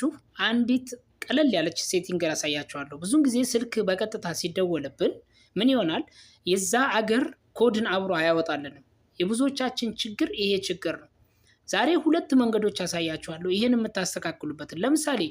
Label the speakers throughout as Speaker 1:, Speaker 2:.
Speaker 1: ያሳያችሁ አንዲት ቀለል ያለች ሴቲንግ ያሳያችኋለሁ። ብዙን ጊዜ ስልክ በቀጥታ ሲደወልብን ምን ይሆናል? የዛ አገር ኮድን አብሮ አያወጣልንም። የብዙዎቻችን ችግር ይሄ ችግር ነው። ዛሬ ሁለት መንገዶች ያሳያችኋለሁ ይሄን የምታስተካክሉበትን። ለምሳሌ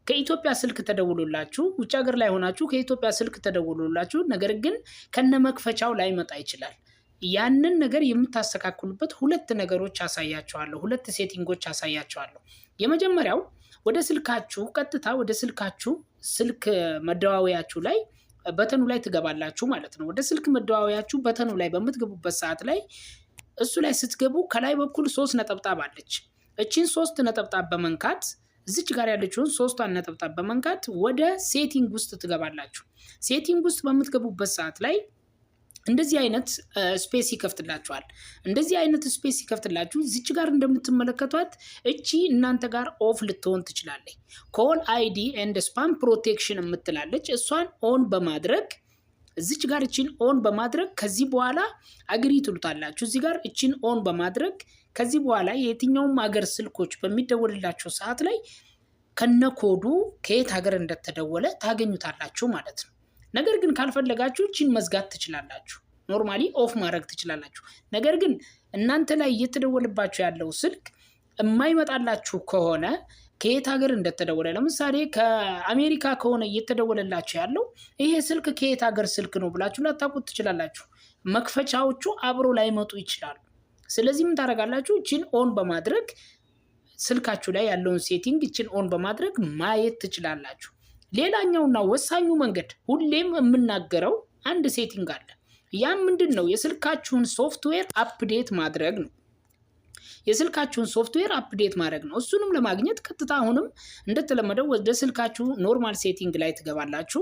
Speaker 1: ከኢትዮጵያ ስልክ ተደውሎላችሁ ውጭ ሀገር ላይ ሆናችሁ ከኢትዮጵያ ስልክ ተደውሎላችሁ ነገር ግን ከነመክፈቻው ላይ መጣ ይችላል። ያንን ነገር የምታስተካክሉበት ሁለት ነገሮች ያሳያችኋለሁ። ሁለት ሴቲንጎች ያሳያችኋለሁ። የመጀመሪያው ወደ ስልካችሁ ቀጥታ ወደ ስልካችሁ ስልክ መደዋወያችሁ ላይ በተኑ ላይ ትገባላችሁ ማለት ነው። ወደ ስልክ መደዋወያችሁ በተኑ ላይ በምትገቡበት ሰዓት ላይ እሱ ላይ ስትገቡ ከላይ በኩል 3 ነጠብጣብ አለች። እቺን 3 ነጠብጣብ በመንካት እዚች ጋር ያለችውን 3ቷን ነጠብጣብ በመንካት ወደ ሴቲንግ ውስጥ ትገባላችሁ። ሴቲንግ ውስጥ በምትገቡበት ሰዓት ላይ እንደዚህ አይነት ስፔስ ይከፍትላችኋል። እንደዚህ አይነት ስፔስ ይከፍትላችሁ እዚች ጋር እንደምትመለከቷት እቺ እናንተ ጋር ኦፍ ልትሆን ትችላለች። ኮል አይዲ ኤንድ ስፓም ፕሮቴክሽን የምትላለች እሷን ኦን በማድረግ እዚች ጋር እቺን ኦን በማድረግ ከዚህ በኋላ አግሪ ትሉታላችሁ። እዚህ ጋር እቺን ኦን በማድረግ ከዚህ በኋላ የትኛውም ሀገር ስልኮች በሚደወልላቸው ሰዓት ላይ ከነኮዱ ከየት ሀገር እንደተደወለ ታገኙታላችሁ ማለት ነው። ነገር ግን ካልፈለጋችሁ እቺን መዝጋት ትችላላችሁ። ኖርማሊ ኦፍ ማድረግ ትችላላችሁ። ነገር ግን እናንተ ላይ እየተደወለባችሁ ያለው ስልክ የማይመጣላችሁ ከሆነ ከየት ሀገር እንደተደወለ ለምሳሌ ከአሜሪካ ከሆነ እየተደወለላችሁ ያለው ይሄ ስልክ ከየት ሀገር ስልክ ነው ብላችሁ ላታውቁት ትችላላችሁ። መክፈቻዎቹ አብሮ ላይመጡ ይችላሉ። ስለዚህ ምን ታደርጋላችሁ? እቺን ኦን በማድረግ ስልካችሁ ላይ ያለውን ሴቲንግ እቺን ኦን በማድረግ ማየት ትችላላችሁ። ሌላኛውና ወሳኙ መንገድ ሁሌም የምናገረው አንድ ሴቲንግ አለ። ያም ምንድነው? የስልካችሁን ሶፍትዌር አፕዴት ማድረግ ነው። የስልካችሁን ሶፍትዌር አፕዴት ማድረግ ነው። እሱንም ለማግኘት ቀጥታ አሁንም እንደተለመደው ወደ ስልካችሁ ኖርማል ሴቲንግ ላይ ትገባላችሁ።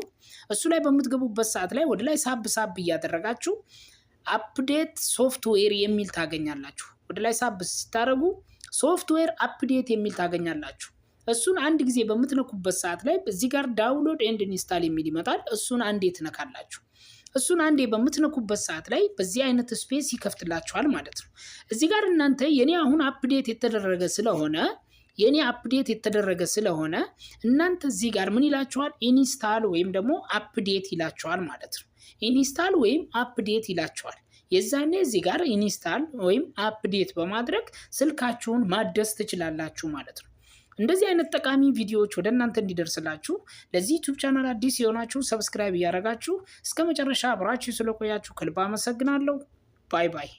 Speaker 1: እሱ ላይ በምትገቡበት ሰዓት ላይ ወደ ላይ ሳብ እያደረጋችሁ አፕዴት ሶፍትዌር የሚል ታገኛላችሁ። ወደ ላይ ሳብ ስታደርጉ ሶፍትዌር አፕዴት የሚል ታገኛላችሁ። እሱን አንድ ጊዜ በምትነኩበት ሰዓት ላይ እዚህ ጋር ዳውንሎድ ኤንድ ኢንስታል የሚል ይመጣል። እሱን አንዴ ትነካላችሁ። እሱን አንዴ በምትነኩበት ሰዓት ላይ በዚህ አይነት ስፔስ ይከፍትላችኋል ማለት ነው። እዚህ ጋር እናንተ የኔ አሁን አፕዴት የተደረገ ስለሆነ እናንተ እዚህ ጋር ምን ይላችኋል? ኢንስታል ወይም ደግሞ አፕዴት ይላችኋል ማለት ነው። ኢንስታል ወይም አፕዴት ይላችኋል። የዛኔ እዚህ ጋር ኢንስታል ወይም አፕዴት በማድረግ ስልካችሁን ማደስ ትችላላችሁ ማለት ነው። እንደዚህ አይነት ጠቃሚ ቪዲዮዎች ወደ እናንተ እንዲደርስላችሁ ለዚህ ዩቲዩብ ቻናል አዲስ የሆናችሁ ሰብስክራይብ እያደረጋችሁ እስከ መጨረሻ አብራችሁ ስለቆያችሁ ከልብ አመሰግናለሁ። ባይ ባይ።